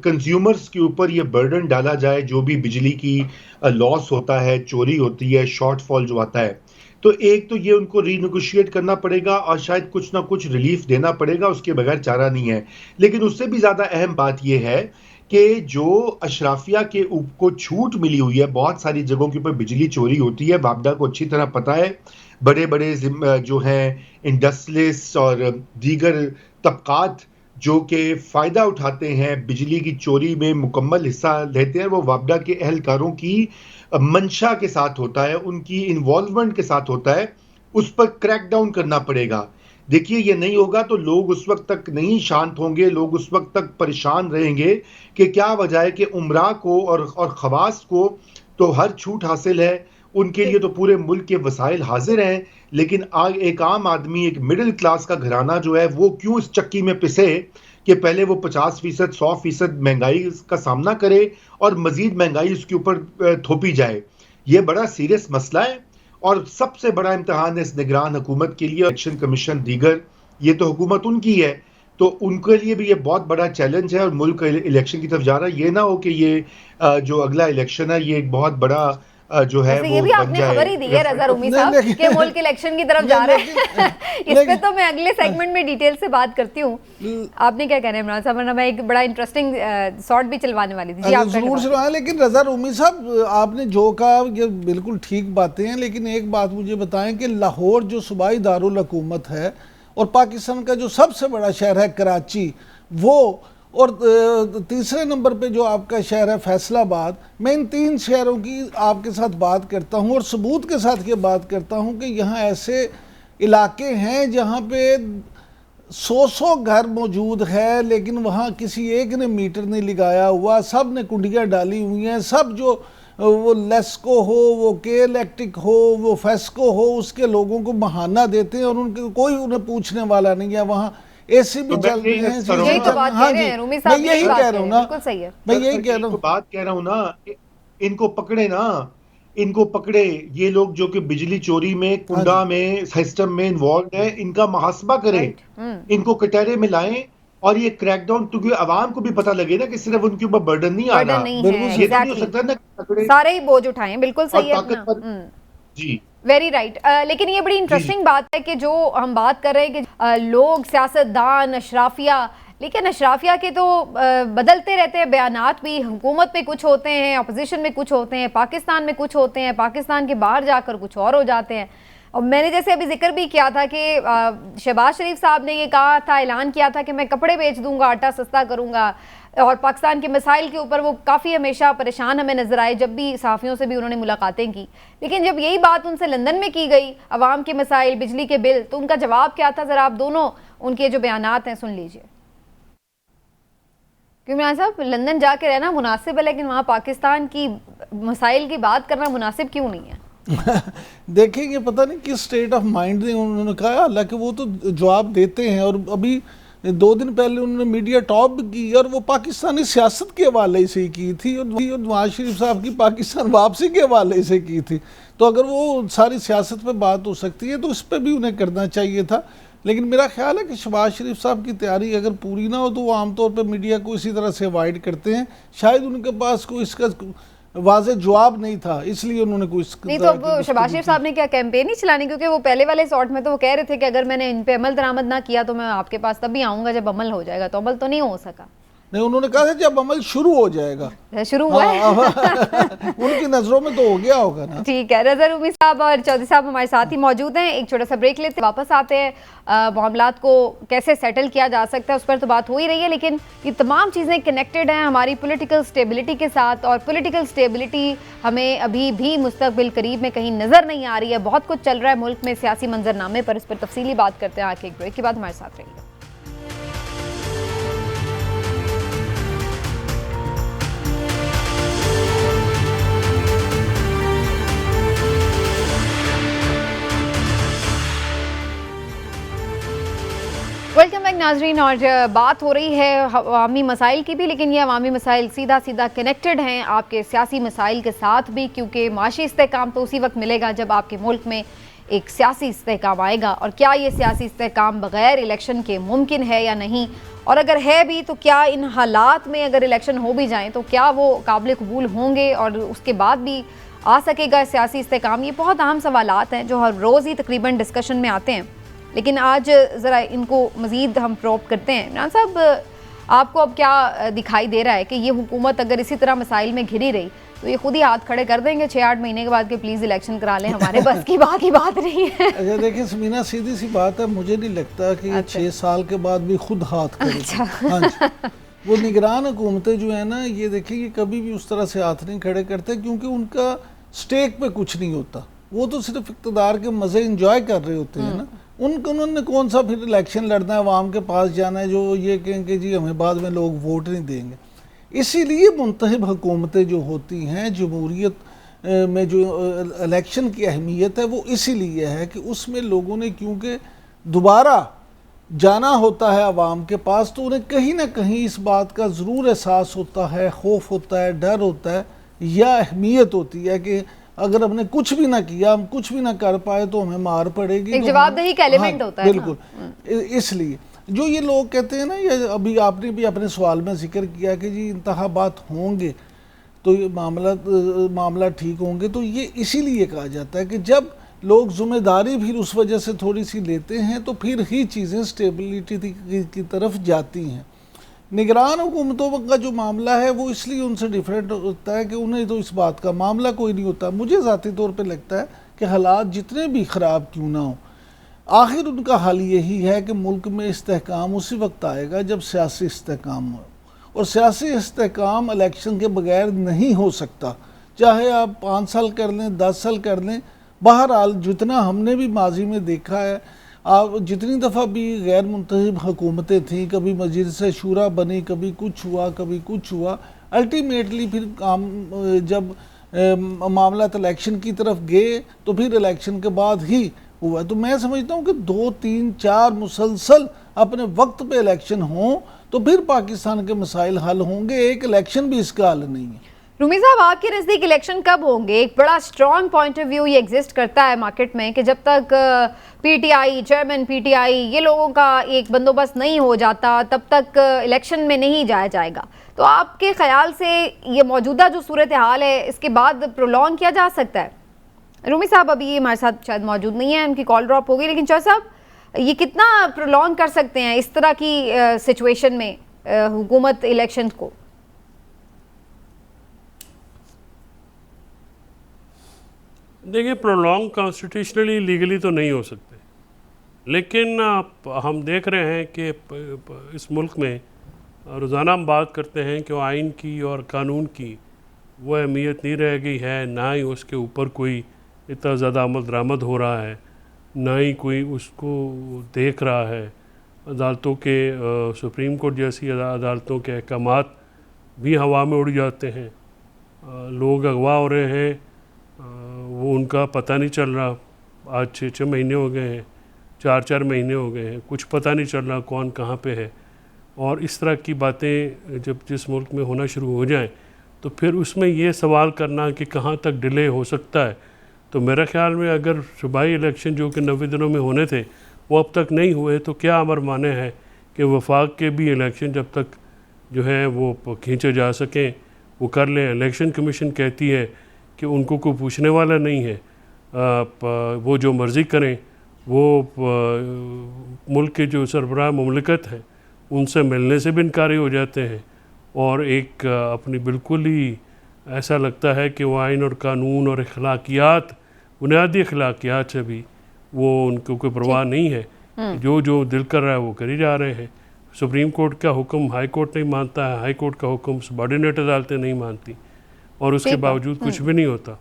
कंज्यूमर्स के ऊपर ये बर्डन डाला जाए जो भी बिजली की लॉस होता है, चोरी होती है, शॉर्टफॉल जो आता है। तो एक तो ये उनको रीनेगोशिएट करना पड़ेगा और शायद कुछ ना कुछ रिलीफ देना पड़ेगा, उसके बगैर चारा नहीं है। लेकिन उससे भी ज़्यादा अहम बात ये है कि जो अशराफिया के को छूट मिली हुई है, बहुत सारी जगहों के ऊपर बिजली चोरी होती है, वापडा को अच्छी तरह पता है। बड़े बड़े जो हैं इंडस्ट्रियलिस्ट और दीगर तबकात जो कि फ़ायदा उठाते हैं, बिजली की चोरी में मुकम्मल हिस्सा लेते हैं, वो वापडा के अहलकारों की मंशा के साथ होता है, उनकी इन्वॉल्वमेंट के साथ होता है। उस पर क्रैक डाउन करना पड़ेगा। देखिए, ये नहीं होगा तो लोग उस वक्त तक नहीं शांत होंगे, लोग उस वक्त तक परेशान रहेंगे कि क्या वजह है कि उमरा को और खवास को तो हर छूट हासिल है, उनके लिए तो पूरे मुल्क के वसाइल हाजिर हैं, लेकिन एक आम आदमी, एक मिडिल क्लास का घराना जो है वो क्यों इस चक्की में पिसे कि पहले वो 50%, 100% महंगाई का सामना करे और मजीद महंगाई उसके ऊपर थोपी जाए। ये बड़ा सीरियस मसला है और सबसे बड़ा इम्तिहान है इस निगरान हुकूमत के लिए। इलेक्शन कमीशन दीगर, ये तो हुकूमत उनकी है, तो उनके लिए भी ये बहुत बड़ा चैलेंज है और मुल्क इलेक्शन की तरफ जा रहा है। ये ना हो कि ये जो अगला इलेक्शन है ये एक बहुत बड़ा जो है ये भी आपने खबर ही दी है रजा रूमी साहब के मुल्क इलेक्शन की तरफ जा रहा है। इस पे तो मैं अगले सेगमेंट में डिटेल से बात करती हूँ। आपने क्या कहना है इमरान साहब, वरना मैं एक बड़ा इंटरेस्टिंग शॉर्ट भी चलवाने वाली थी। आप जरूर चलवाएं, लेकिन रजा रूमी साहब आपने जो कहा ये बिल्कुल ठीक बातें हैं, लेकिन एक बात मुझे बताएं कि लाहौर जो सूबाई दारुल हुकूमत है और पाकिस्तान का जो सबसे बड़ा शहर है कराची, वो और तीसरे नंबर पे जो आपका शहर है फैसलाबाद, मैं इन 3 शहरों की आपके साथ बात करता हूँ और सबूत के साथ ये बात करता हूँ कि यहाँ ऐसे इलाके हैं जहाँ पे 100 घर मौजूद है, लेकिन वहाँ किसी एक ने मीटर नहीं लगाया हुआ, सब ने कुंडियाँ डाली हुई हैं, सब जो वो लेस्को हो, वो के इलेक्ट्रिक हो, वो फेस्को हो, उसके लोगों को बहाना देते हैं और उनके कोई उन्हें पूछने वाला नहीं है। वहाँ एसी भी चल रहे हैं। यही तो बात कह रहे हैं रूमी साहब, मैं यही कह रहा हूँ ना, बिल्कुल सही है। मैं यही कह रहा हूँ, बात कह रहा हूँ ना, इनको पकड़े ना, इनको पकड़े, ये लोग जो कि बिजली चोरी में, कुंडा में, सिस्टम में इन्वॉल्व है, इनका मुहासबा करें, इनको कटहरे में लाएं और ये क्रैकडाउन, क्योंकि आवाम को भी पता लगे ना कि सिर्फ उनके ऊपर बर्डन नहीं आ रहा, ये नहीं हो सकता ना सारे ही बोझ उठाएं। बिल्कुल सही है जी, वेरी राइट। लेकिन ये बड़ी इंटरेस्टिंग बात है कि जो हम बात कर रहे हैं कि लोग, सियासतदान, अशराफिया, लेकिन अशराफिया के तो बदलते रहते हैं बयानात भी। हुकूमत में कुछ होते हैं, अपोजिशन में कुछ होते हैं, पाकिस्तान में कुछ होते हैं, पाकिस्तान के बाहर जाकर कुछ और हो जाते हैं। और मैंने जैसे अभी जिक्र भी किया था कि शहबाज शरीफ साहब ने ये कहा था, ऐलान किया था कि मैं कपड़े बेच दूंगा, आटा सस्ता करूंगा, और पाकिस्तान के मसाइल के ऊपर वो काफ़ी हमेशा परेशान हमें नजर आए जब भी सहाफ़ियों से भी उन्होंने मुलाकातें की। लेकिन जब यही बात उनसे लंदन में की गई, अवाम के मसाइल, बिजली के बिल, तो उनका जवाब क्या था? ज़रा आप दोनों उनके जो बयानात हैं सुन लीजिए। क्योंकि इमरान साहब लंदन जाके रहना मुनासिब है, लेकिन वहाँ पाकिस्तान की मसाइल की बात करना मुनासिब क्यों नहीं है? देखिए ये पता नहीं किस स्टेट ऑफ माइंड ने उन्होंने कहा, हालांकि वो तो जवाब देते हैं। और अभी 2 दिन पहले उन्होंने मीडिया टॉप की और वो पाकिस्तानी सियासत के हवाले से की थी और नवाज शरीफ साहब की पाकिस्तान वापसी के हवाले से की थी। तो अगर वो सारी सियासत पे बात हो सकती है तो उस पर भी उन्हें करना चाहिए था। लेकिन मेरा ख्याल है कि शहबाज शरीफ साहब की तैयारी अगर पूरी ना हो तो वो आमतौर पर मीडिया को इसी तरह से अवॉइड करते हैं। शायद उनके पास कोई इसका वाज़े जवाब नहीं था, इसलिए उन्होंने कोई नहीं। तो अब शहबाज शरीफ साहब ने क्या कैंपेन ही चलानी? क्योंकि वो पहले वाले शॉट में तो वो कह रहे थे कि अगर मैंने इन पे अमल दरामद ना किया तो मैं आपके पास तभी आऊंगा जब अमल हो जाएगा। तो अमल तो नहीं हो सका। नहीं, उन्होंने कहा था जब अमल शुरू हो जाएगा। शुरू हुआ है। उनकी नजरों में तो हो गया होगा ना। ठीक है, रजा रूमी साहब और चौधरी साहब हमारे साथ ही मौजूद हैं। एक छोटा सा ब्रेक लेते वापस आते हैं। मामलात को कैसे सेटल किया जा सकता है उस पर तो बात हो ही रही है, लेकिन ये तमाम चीज़ें कनेक्टेड हैं हमारी पॉलिटिकल स्टेबिलिटी के साथ। और पॉलिटिकल स्टेबिलिटी हमें अभी भी मुस्तकबिल करीब में कहीं नज़र नहीं आ रही है। बहुत कुछ चल रहा है मुल्क में सियासी मंजरनामे पर, इस पर तफसीली बात करते हैं आके एक ब्रेक के बाद। हमारे साथ रहिए। वेलकम बैक नाजरीन। और बात हो रही है अवामी मसाइल की भी, लेकिन ये अवामी मसाइल सीधा सीधा कनेक्टेड हैं आपके सियासी मसाइल के साथ भी, क्योंकि माशी इस्तेहकाम तो उसी वक्त मिलेगा जब आपके मुल्क में एक सियासी इस्तेहकाम आएगा। और क्या ये सियासी इस्तेहकाम बग़ैर इलेक्शन के मुमकिन है या नहीं? और अगर है भी तो क्या इन हालात में अगर इलेक्शन हो भी जाएँ तो क्या वो काबिल कबूल होंगे और उसके बाद भी आ सकेगा सियासी इस्तेहकाम? ये बहुत अहम सवालात हैं जो हर रोज़ ही तकरीबन डिस्कशन में आते हैं, लेकिन आज ज़रा इनको मज़ीद हम प्रोब करते हैं। इमरान साहब, आपको अब क्या दिखाई दे रहा है कि ये हुकूमत अगर इसी तरह मसाइल में घिरी रही तो ये खुद ही हाथ खड़े कर देंगे 6-8 महीने के बाद कि प्लीज़ इलेक्शन करा लें, हमारे बस की बात नहीं है? अच्छा देखिए समीना, सीधी सी बात है, मुझे नहीं लगता कि 6 साल के बाद भी खुद हाथ खड़े। अच्छा। हाँ जी, वो निगरान हुकूमतें जो है ना, ये देखिए ये कभी भी उस तरह से हाथ नहीं खड़े करते, क्योंकि उनका स्टेक पे कुछ नहीं होता। वो तो सिर्फ इक़्तिदार के मज़े इंजॉय कर रहे होते हैं ना। उन्होंने कौन सा फिर इलेक्शन लड़ना है, आवाम के पास जाना है जो ये कहेंगे जी हमें बाद में लोग वोट नहीं देंगे। इसीलिए मुंतखब हुकूमतें जो होती हैं, जमहूरियत में जो इलेक्शन की अहमियत है वो इसीलिए है कि उसमें लोगों ने क्योंकि दोबारा जाना होता है आवाम के पास, तो उन्हें कहीं ना कहीं इस बात का ज़रूर एहसास होता है, खौफ होता है, डर होता है, या अहमियत होती है कि अगर हमने कुछ भी ना किया, हम कुछ भी ना कर पाए तो हमें मार पड़ेगी। एक जवाबदेही का एलिमेंट होता है। बिल्कुल। इसलिए जो ये लोग कहते हैं ना, ये अभी आपने भी अपने सवाल में जिक्र किया कि जी इंतखाबात होंगे तो ये मामला ठीक होंगे, तो ये इसीलिए कहा जाता है कि जब लोग जिम्मेदारी फिर उस वजह से थोड़ी सी लेते हैं तो फिर ही चीज़ें स्टेबिलिटी की तरफ जाती हैं। निगरान हुकूमतों का जो मामला है वो इसलिए उनसे डिफरेंट होता है कि उन्हें तो इस बात का मामला कोई नहीं होता। मुझे ज़ाती तौर पे लगता है कि हालात जितने भी ख़राब क्यों ना हो, आखिर उनका हल यही है कि मुल्क में इस्तेहकाम उसी वक्त आएगा जब सियासी इस्तेहकाम हो, और सियासी इस्तेहकाम इलेक्शन के बगैर नहीं हो सकता। चाहे आप 5 साल कर लें, 10 साल कर लें, बहरहाल जितना हमने भी माजी में देखा है, आप जितनी दफ़ा भी गैर मुंतखब हुकूमतें थीं, कभी मजलिस शूरा बनी, कभी कुछ हुआ कभी कुछ हुआ, अल्टीमेटली फिर काम जब मामला इलेक्शन की तरफ गए तो फिर इलेक्शन के बाद ही हुआ। तो मैं समझता हूँ कि 2, 3, 4 मुसलसल अपने वक्त पे इलेक्शन हों तो फिर पाकिस्तान के मसाइल हल होंगे। एक इलेक्शन भी इसका हल नहीं है। रूमी साहब, आपके नज़दीक इलेक्शन कब होंगे? एक बड़ा स्ट्रॉन्ग पॉइंट ऑफ व्यू ये एग्जिस्ट करता है मार्केट में कि जब तक पीटीआई, चेयरमैन पीटीआई, ये लोगों का एक बंदोबस्त नहीं हो जाता तब तक इलेक्शन में नहीं जाया जाएगा। तो आपके ख्याल से ये मौजूदा जो सूरत हाल है इसके बाद प्रोलॉन्ग किया जा सकता है? रूमी साहब अभी हमारे साथ शायद मौजूद नहीं है, उनकी कॉल ड्रॉप हो गई, लेकिन चौधरी साहब ये कितना प्रोलॉन्ग कर सकते हैं इस तरह की सिचुएशन में हुकूमत इलेक्शन को? देखिए, प्रोलॉन्ग कॉन्स्टिट्यूशनली लीगली तो नहीं हो सकते, लेकिन हम देख रहे हैं कि इस मुल्क में रोज़ाना हम बात करते हैं कि आइन की और कानून की वो अहमियत नहीं रह गई है, ना ही उसके ऊपर कोई इतना ज़्यादा अमल दरामद हो रहा है, ना ही कोई उसको देख रहा है। अदालतों के सुप्रीम कोर्ट जैसी अदालतों के अहकामात भी हवा में उड़ जाते हैं, लोग अगवा हो रहे हैं, वो उनका पता नहीं चल रहा। आज 6 महीने हो गए हैं, 4 महीने हो गए हैं, कुछ पता नहीं चल रहा कौन कहाँ पे है। और इस तरह की बातें जब जिस मुल्क में होना शुरू हो जाएं तो फिर उसमें ये सवाल करना कि कहाँ तक डिले हो सकता है। तो मेरे ख्याल में अगर सूबाई इलेक्शन जो कि 90 दिनों में होने थे वो अब तक नहीं हुए तो क्या अमर माने है कि वफाक के भी इलेक्शन जब तक जो है वो खींचे जा सकें वो कर लें। इलेक्शन कमीशन कहती है कि उनको कोई पूछने वाला नहीं है, वो जो मर्ज़ी करें। वो मुल्क के जो सरबराह मुमलिकत हैं उनसे मिलने से भी इनकारी हो जाते हैं, और एक अपनी बिल्कुल ही ऐसा लगता है कि वो आइन और कानून और अखलाकियात, बुनियादी अखलाकियात से भी वो उनको कोई परवाह नहीं है। जो दिल कर रहा है वो कर ही जा रहे हैं। सुप्रीम कोर्ट का हुक्म हाई कोर्ट नहीं मानता है, हाई कोर्ट का हुक्म सबॉर्डिनेट अदालतें नहीं मानती, और उसके बावजूद कुछ भी नहीं होता।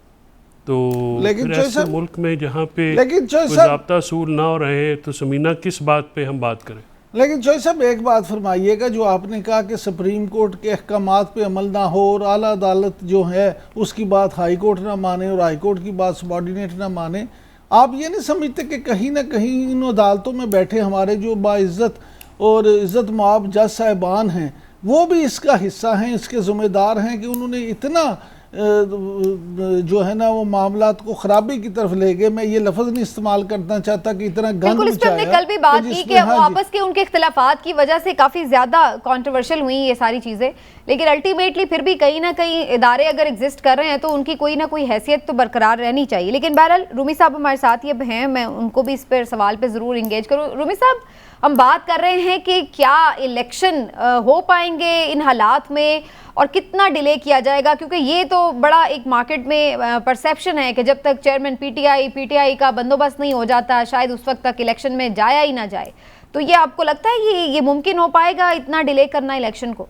तो लेकिन ऐसे मुल्क में जहाँ पे ज़ाब्ता असूल ना हो रहे तो समीना किस बात पे हम बात करें? लेकिन चौधरी साहब एक बात फरमाइएगा, जो आपने कहा कि सुप्रीम कोर्ट के अहकामात पे अमल ना हो और आला अदालत जो है उसकी बात हाई कोर्ट ना माने और हाई कोर्ट की बात सबॉर्डिनेट ना माने, आप ये नहीं समझते कि कहीं ना कहीं इन अदालतों में बैठे हमारे जो बाइज़्ज़त और इज़्ज़त माब जज साहिबान हैं वो भी इसका हिस्सा हैं, इसके ज़िम्मेदार हैं कि उन्होंने इतना जो है ना वो मामलात को खराबी की तरफ ले गए। मैं ये लफ्ज़ नहीं इस्तेमाल करना चाहता कि इतना गंद हमने कल भी बात की कि वो आपस के उनके इख्तिलाफात की वजह से काफ़ी ज़्यादा कंट्रोवर्शियल हुई ये सारी चीज़ें, लेकिन अल्टीमेटली फिर भी कहीं ना कहीं इदारे अगर एग्जिस्ट कर रहे हैं तो उनकी कोई ना कोई हैसियत तो बरकरार रहनी चाहिए। लेकिन बहरहाल रूमी साहब हमारे साथ ये हैं, मैं उनको भी इस पर सवाल पर ज़रूर इंगेज करूँ। रूमी साहब, हम बात कर रहे हैं कि क्या इलेक्शन हो पाएंगे इन हालात में और कितना डिले किया जाएगा, क्योंकि ये तो बड़ा एक मार्केट में परसेप्शन है कि जब तक चेयरमैन पीटीआई का बंदोबस्त नहीं हो जाता शायद उस वक्त तक इलेक्शन में जाया ही ना जाए। तो ये आपको लगता है ये मुमकिन हो पाएगा इतना डिले करना इलेक्शन को?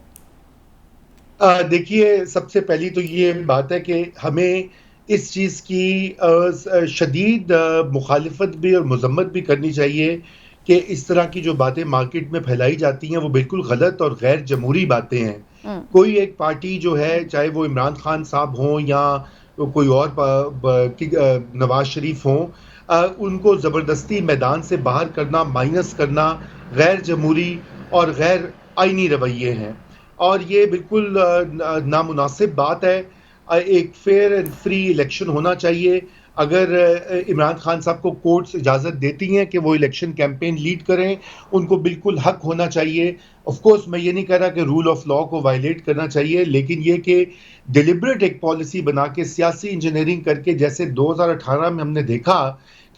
देखिए, सबसे पहली तो ये बात है कि हमें इस चीज़ की शदीद मुखालिफत भी और मजम्मत भी करनी चाहिए कि इस तरह की जो बातें मार्केट में फैलाई जाती हैं वो बिल्कुल गलत और गैर जमहूरी बातें हैं। कोई एक पार्टी जो है, चाहे वो इमरान खान साहब हों या कोई और नवाज शरीफ हों, उनको ज़बरदस्ती मैदान से बाहर करना, माइनस करना गैर जमहूरी और गैर आइनी रवैये हैं, और ये बिल्कुल नामुनासिब बात है। एक फेयर एंड फ्री इलेक्शन होना चाहिए। अगर इमरान खान साहब को कोर्ट्स इजाज़त देती हैं कि वो इलेक्शन कैंपेन लीड करें, उनको बिल्कुल हक होना चाहिए। ऑफ कोर्स मैं ये नहीं कह रहा कि रूल ऑफ लॉ को वायलेट करना चाहिए, लेकिन ये कि डिलिबरेट एक पॉलिसी बना के सियासी इंजीनियरिंग करके, जैसे 2018 में हमने देखा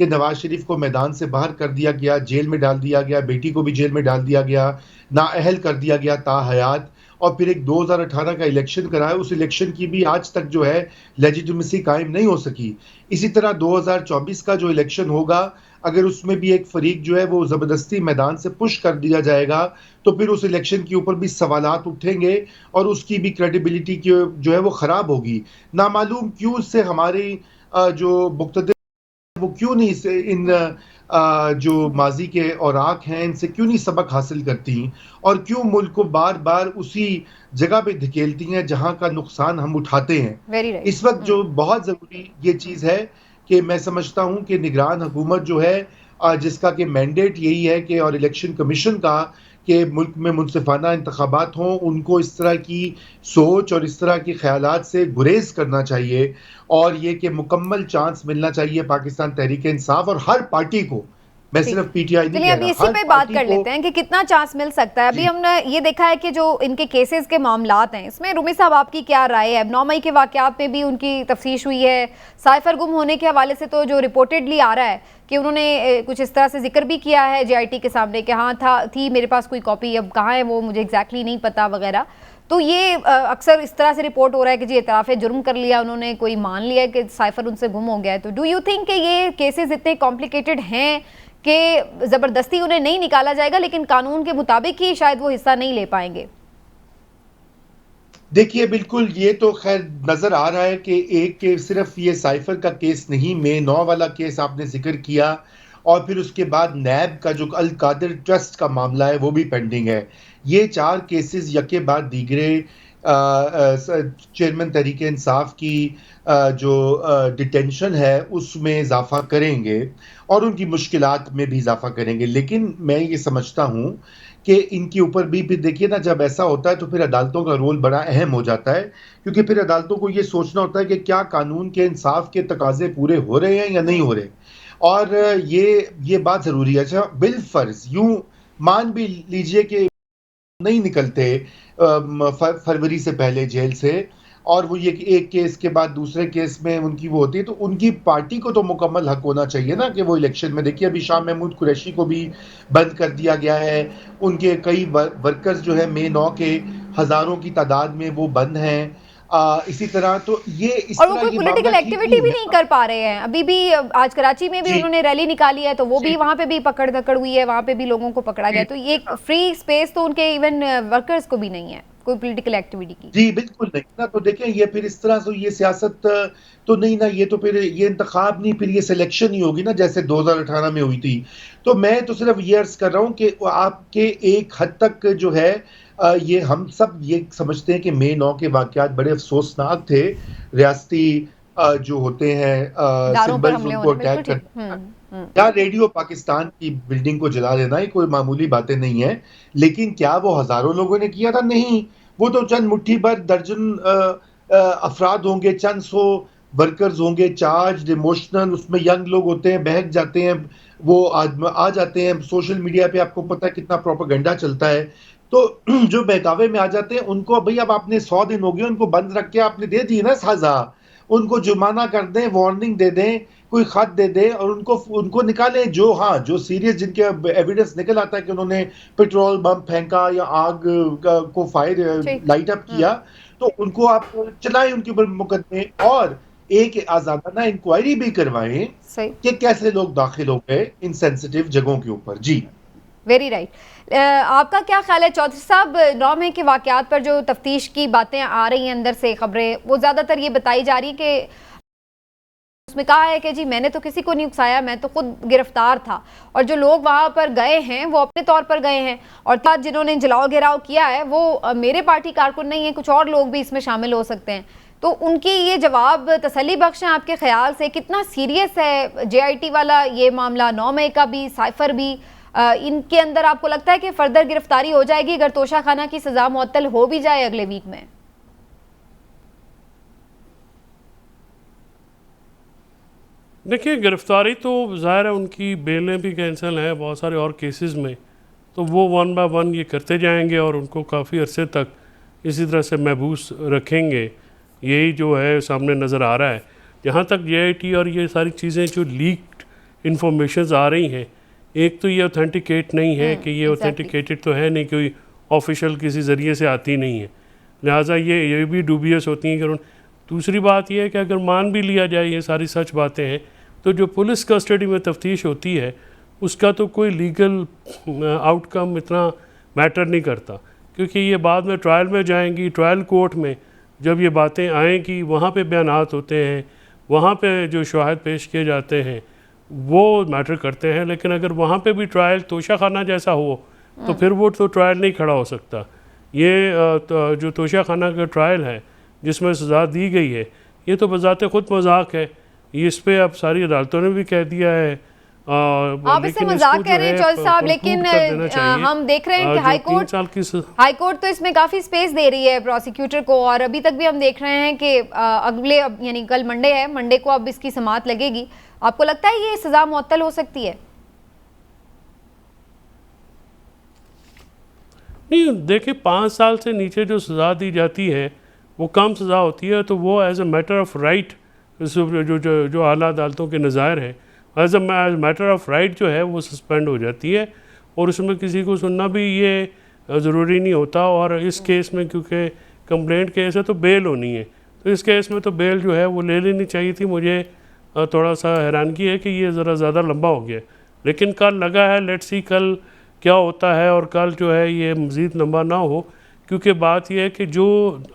कि नवाज शरीफ को मैदान से बाहर कर दिया गया, जेल में डाल दिया गया, बेटी को भी जेल में डाल दिया गया, नाअहल कर दिया गया ताहयात, और फिर एक 2018 का इलेक्शन कराया, उस इलेक्शन की भी आज तक जो है लेजिटिमेसी कायम नहीं हो सकी। इसी तरह 2024 का जो इलेक्शन होगा, अगर उसमें भी एक फरीक जो है वो ज़बरदस्ती मैदान से पुश कर दिया जाएगा, तो फिर उस इलेक्शन के ऊपर भी सवालात उठेंगे और उसकी भी क्रेडिबिलिटी की जो है वो ख़राब होगी। नामालूम क्यों उससे हमारी जो मुक़्तदिर वो क्यों नहीं से इन जो माजी के औराक हैं इनसे क्यों नहीं सबक हासिल करती, और क्यों मुल्क को बार बार उसी जगह पे धकेलती हैं जहां का नुकसान हम उठाते हैं। इस वक्त जो बहुत ज़रूरी ये चीज़ है कि मैं समझता हूं कि निगरान हुकूमत जो है जिसका कि मैंडेट यही है कि, और इलेक्शन कमीशन का, कि मुल्क में मुनसिफाना इंतखाबात हों, उनको इस तरह की सोच और इस तरह के ख्यालात से गुरेज करना चाहिए, और ये कि मुकम्मल चांस मिलना चाहिए पाकिस्तान तहरीक इंसाफ और हर पार्टी को। मैं सिर्फ पीटीआई नहीं कह रहा, इसी पे बात कर लेते हैं कि कितना चांस मिल सकता है। अभी हमने ये देखा है कि जो इनके केसेस के मामलात हैं, इसमें रूमी साहब आपकी क्या राय है? 9 मई के वाकयात में भी उनकी तफ्तीश हुई है, साइफर गुम होने के हवाले से तो जो रिपोर्टेडली आ रहा है कि उन्होंने कुछ इस तरह से जिक्र भी किया है JIT के सामने कि हाँ थी मेरे पास कोई कॉपी, अब कहाँ है वो मुझे एग्जैक्टली नहीं पता वगैरह। तो ये अक्सर इस तरह से रिपोर्ट हो रहा है कि जी इतराफ़े जुर्म कर लिया उन्होंने, कोई मान लिया कि साइफर उनसे गुम हो गया है। तो डू यू थिंक कि ये केसेस इतने कॉम्प्लिकेटेड हैं कि ज़बरदस्ती उन्हें नहीं निकाला जाएगा, लेकिन कानून के मुताबिक ही शायद वो हिस्सा नहीं ले पाएंगे? देखिए, बिल्कुल ये तो खैर नज़र आ रहा है कि एक के सिर्फ ये साइफर का केस नहीं, मे 9 वाला केस आपने जिक्र किया, और फिर उसके बाद नैब का जो अल कादिर ट्रस्ट का मामला है वो भी पेंडिंग है। ये 4 केसेस यके बाद दीगरे चेयरमैन तहरीक इंसाफ की जो डिटेंशन है उसमें इजाफा करेंगे और उनकी मुश्किलात में भी इजाफा करेंगे। लेकिन मैं ये समझता हूँ कि इनके ऊपर भी फिर देखिए ना, जब ऐसा होता है तो फिर अदालतों का रोल बड़ा अहम हो जाता है, क्योंकि फिर अदालतों को ये सोचना होता है कि क्या कानून के इंसाफ के तकाजे पूरे हो रहे हैं या नहीं हो रहे। और ये बात ज़रूरी है। अच्छा, बिलफर्ज यूं मान भी लीजिए कि नहीं निकलते फरवरी से पहले जेल से, और वो ये कि एक केस के बाद दूसरे केस में उनकी वो होती है, तो उनकी पार्टी को तो मुकम्मल हक होना चाहिए ना कि वो इलेक्शन में। देखिए, अभी शाह महमूद कुरैशी को भी बंद कर दिया गया है, उनके कई वर्कर्स जो है मे 9 के हज़ारों की तादाद में वो बंद हैं। इसी तरह तो ये इस और वो कोई पॉलिटिकल एक्टिविटी भी नहीं कर पा रहे हैं। अभी भी आज कराची में भी उन्होंने रैली निकाली है, तो वो भी वहाँ पे भी पकड़ धकड़ हुई है, वहाँ पे भी लोगों को पकड़ा गया। तो ये फ्री स्पेस तो उनके इवन वर्कर्स को भी नहीं है कोई पॉलिटिकल एक्टिविटी की। जी बिल्कुल नहीं ना। तो देखें, ये फिर इस तरह से ये सियासत तो नहीं ना, ये तो फिर ये इंतखाब नहीं, फिर ये सिलेक्शन ही होगी ना, जैसे 2018 में हुई थी। तो मैं तो सिर्फ ये अर्ज कर रहा हूँ कि आपके एक हद तक जो है ये हम सब ये समझते हैं कि मे 9 के वाकयात बड़े अफसोसनाक थे। रियासती जो होते हैं सिंबल्स उनको अटैक कर या रेडियो पाकिस्तान की बिल्डिंग को जला देना, ये कोई मामूली बातें नहीं है। लेकिन क्या वो हजारों लोगों ने किया था? नहीं, वो तो चंद मुट्ठी भर दर्जन अफराद होंगे, चंद सौ वर्कर्स होंगे, चार्ज इमोशनल, उसमें यंग लोग होते हैं, बहक जाते हैं, वो आ जाते हैं। सोशल मीडिया पे आपको पता है कितना प्रोपेगेंडा चलता है। तो जो बहकावे में आ जाते हैं उनको भाई अब आपने 100 दिन हो गए उनको बंद रख के आपने दे दी ना सजा, उनको जुर्माना कर दें, वार्निंग दे दें, कोई खत दे दें और उनको निकालें। जो हाँ जो सीरियस जिनके एविडेंस निकल आता है कि उन्होंने पेट्रोल बम फेंका या आग को फायर लाइट अप किया, तो उनको आप चलाएं उनके ऊपर मुकदमे, और एक आजादाना इंक्वायरी भी करवाएं कि कैसे लोग दाखिल हो गए इन सेंसिटिव जगहों के ऊपर। जी वेरी राइट। आपका क्या ख्याल है चौधरी साहब, 9 मई के वाकयात पर जो तफ्तीश की बातें आ रही हैं अंदर से खबरें, वो ज़्यादातर ये बताई जा रही कि उसमें कहा है कि जी मैंने तो किसी को नहीं उकसाया, मैं तो खुद गिरफ्तार था, और जो लोग वहाँ पर गए हैं वो अपने तौर पर गए हैं, और जिन्होंने जलाओ घेराव किया है वो मेरे पार्टी कारकुन नहीं है, कुछ और लोग भी इसमें शामिल हो सकते हैं। तो उनकी ये जवाब तसल्ली बख्श है आपके ख्याल से? कितना सीरियस है JIT वाला ये मामला, 9 मई का भी, साइफर भी, इनके अंदर आपको लगता है कि फर्दर गिरफ्तारी हो जाएगी अगर तोशा खाना की सजा मुअत्तल हो भी जाए अगले वीक में? देखिए, गिरफ्तारी तो ज़ाहिर है उनकी बेलें भी कैंसिल हैं बहुत सारे और केसेस में, तो वो वन बाय वन ये करते जाएंगे और उनको काफ़ी अरसे तक इसी तरह से महबूस रखेंगे। यही जो है सामने नज़र आ रहा है। जहाँ तक JIT और ये सारी चीज़ें जो लीक्ड इंफॉर्मेशन आ रही हैं, एक तो ये ऑथेंटिकेट नहीं है कि ये ऑथेंटिकेटेड तो है नहीं, कोई ऑफिशियल किसी ज़रिए से आती नहीं है, लिहाजा ये भी डूबियस होती हैं। दूसरी बात यह है कि अगर मान भी लिया जाए ये सारी सच बातें हैं, तो जो पुलिस कस्टडी में तफ्तीश होती है उसका तो कोई लीगल आउटकम इतना मैटर नहीं करता, क्योंकि ये बाद में ट्रायल में जाएंगी, ट्रायल कोर्ट में जब ये बातें आएंगी वहाँ पे बयानात होते हैं, वहाँ पे जो शवाहिद पेश किए जाते हैं वो मैटर करते हैं। लेकिन अगर वहाँ पे भी ट्रायल तोशाखाना जैसा हो तो फिर वो तो ट्रायल नहीं खड़ा हो सकता। ये जो तोशाखाना का ट्रायल है जिसमें सज़ा दी गई है, ये तो बज़ाते ख़ुद मजाक है। इस पे अब सारी अदालतों ने भी कह दिया है। आप इससे मजाक कह रहे हैं चौधरी साहब, लेकिन हम देख रहे हैं कि हाईकोर्ट तो इसमें काफ़ी स्पेस दे रही है प्रोसिक्यूटर को, और अभी तक भी हम देख रहे हैं कि अगले यानी कल मंडे है, मंडे को अब इसकी समाअत लगेगी। आपको लगता है ये सज़ा मुअत्तल हो सकती है? नहीं, देखिए 5 साल से नीचे जो सज़ा दी जाती है वो कम सज़ा होती है, तो वो as a matter of right जो आला अदालतों के नज़ायर हैं, as a matter of right जो है वो सस्पेंड हो जाती है, और उसमें किसी को सुनना भी ये ज़रूरी नहीं होता। और इस केस में क्योंकि कंप्लेंट केस है तो बेल होनी है, तो इस केस में तो बेल जो है वो ले लेनी चाहिए थी। मुझे थोड़ा सा हैरानगी है कि ये ज़रा ज़्यादा लंबा हो गया, लेकिन कल लगा है, लेट्स सी कल क्या होता है, और कल जो है ये मज़ीद लंबा ना हो, क्योंकि बात यह है कि जो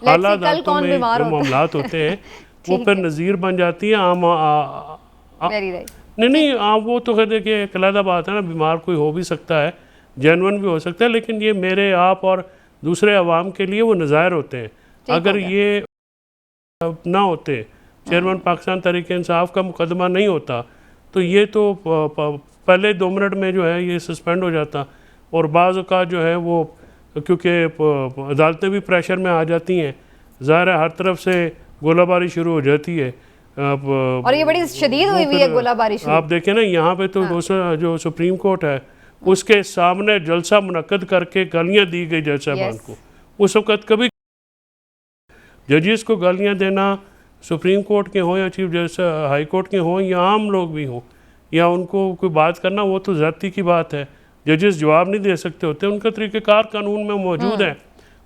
आला अदालतों में जो मामलात होते हैं वो फिर नज़ीर बन जाती है आम नहीं वो तो कह देखिए एक अलग बात है ना, बीमार कोई हो भी सकता है, जेन्युइन भी हो सकता है, लेकिन ये मेरे आप और दूसरे अवाम के लिए वो नज़ायर होते हैं। अगर ये ना होते, चेयरमैन पाकिस्तान तहरीक-ए-इंसाफ का मुकदमा नहीं होता, तो ये तो पहले 2 मिनट में जो है ये सस्पेंड हो जाता। और बाज़ औक़ात जो है वो क्योंकि अदालतें भी प्रेशर में आ जाती हैं, ज़ाहिर है हर तरफ से गोलाबारी शुरू हो जाती है। और ये बड़ी शदीद हुई है गोलाबारी शुरू। आप देखें ना, यहाँ पे तो जो सुप्रीम कोर्ट है उसके सामने जलसा मुनक्कद करके गालियाँ दी गई जज साहबान को। उस वक़्त कभी जजेस को गालियाँ देना, सुप्रीम कोर्ट के हों या चीफ जस्टिस हाई कोर्ट के हों या आम लोग भी हों, या उनको कोई बात करना, वो तो ज़्यादती की बात है। जजेस जवाब नहीं दे सकते होते, उनका तरीक़ेकार कानून में मौजूद है,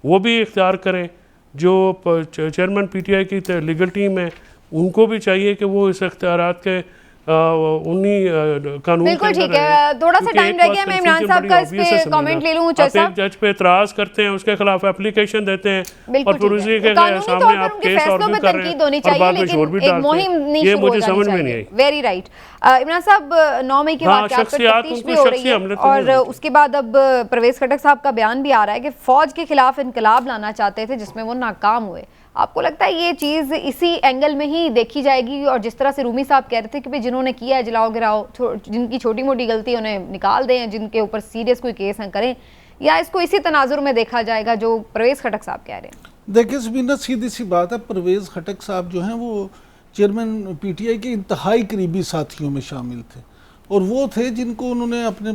वो भी इख्तियार करें। जो चेयरमैन PTI की लीगल टीम है उनको भी चाहिए कि वो इस इख्तियारात के उन्हीं कानून बिल्कुल ठीक है। थोड़ा सा टाइम रह गया, मैं इमरान साहब का इस पे कमेंट ले लूं। एक जज पे एतराज़ करते हैं, उसके खिलाफ एप्लीकेशन देते हैं और फिर उसी के सामने आप केस और भी कर रहे हैं और बाद में शोर भी डालते हैं। ये मुझे समझ में नहीं आई। वेरी राइट इमरान साहब, 9 मई के बाद तफ्तीश भी हो रही है, और उसके बाद अब परवेज़ खटक साहब का बयान भी आ रहा है कि फ़ौज के खिलाफ इनकलाब लाना चाहते थे जिसमें वो नाकाम हुए। आपको लगता है ये चीज़ इसी एंगल में ही देखी जाएगी, और जिस तरह से रूमी साहब कह रहे थे कि भाई जिन्होंने किया है जलाओ गिराओ, जिनकी छोटी मोटी गलती उन्हें निकाल दें, जिनके ऊपर सीरियस कोई केस न करें, या इसको इसी तनाजुर में देखा जाएगा जो परवेज़ खटक साहब कह रहे हैं? देखिए सबीना, सीधी सी बात है, परवेज़ खटक साहब जो हैं वो चेयरमैन PTI के इंतहाई करीबी साथियों में शामिल थे, और वो थे जिनको उन्होंने अपने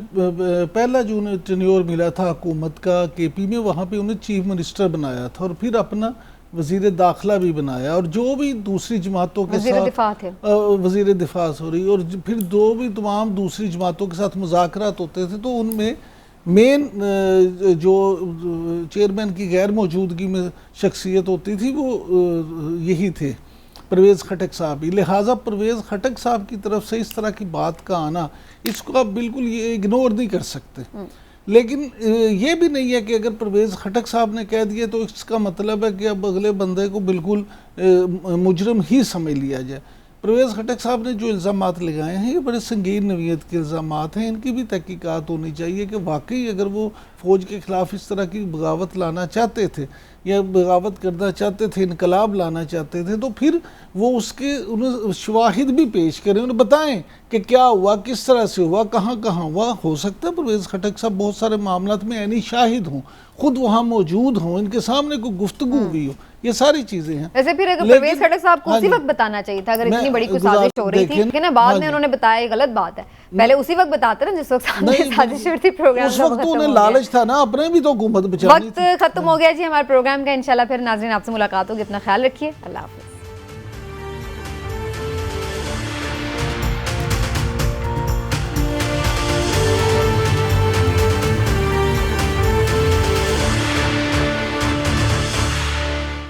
पहला जो उन्हें टेन्योर मिला था हुकूमत का KP में, वहाँ पे उन्हें चीफ मिनिस्टर बनाया था और फिर अपना वज़ीर दाखिला भी बनाया, और जो भी दूसरी जमातों के साथ वज़ीर दिफा सॉरी, और फिर जो भी तमाम दूसरी जमातों के साथ मुज़ाकरात होते थे, तो उनमें मेन जो चेयरमैन की गैर मौजूदगी में शख्सियत होती थी वो यही थे, परवेज़ खटक साहब ही। लिहाजा परवेज़ खटक साहब की तरफ से इस तरह की बात का आना, इसको आप बिल्कुल ये इग्नोर नहीं कर सकते। लेकिन ये भी नहीं है कि अगर परवेज़ खटक साहब ने कह दिया तो इसका मतलब है कि अब अगले बंदे को बिल्कुल मुजरिम ही समझ लिया जाए। परवेज़ खटक साहब ने जो इल्ज़ामात लगाए हैं ये बड़े संगीन नवीयत के इल्ज़ामात हैं, इनकी भी तहकीकात होनी चाहिए कि वाकई अगर वो फ़ौज के ख़िलाफ़ इस तरह की बगावत लाना चाहते थे या बगावत करना चाहते थे, इनकलाब लाना चाहते थे, तो फिर वो उसके उन्हें शवाहिद भी पेश करें, उन्हें बताएं कि क्या हुआ, किस तरह से हुआ, कहाँ कहाँ हुआ। हो सकता है परवेज़ खटक साहब बहुत सारे मामलात में ऐनी शाहिद हों, खुद वहाँ मौजूद हों, इनके सामने कोई गुफ्तगू हुई हो, ये सारी चीज़ें हैं। वैसे फिर परवेज़ खटक साहब को उसी वक्त बताना चाहिए था, अगर इतनी बड़ी कोई साजिश हो रही थी, लेकिन बाद में उन्होंने बताया, ये गलत बात है। पहले उसी वक्त बताते ना जिस वक्त साजिश हुई थी, प्रोग्राम उस वक्त उन्हें लालच था ना, अपने भी तो हुकूमत बचानी थी। वक्त खत्म हो गया जी हमारे प्रोग्राम का। इंशाल्लाह फिर नाज़रीन आपसे मुलाकात होगी, अपना ख्याल रखिए, अल्लाह हाफ़िज़।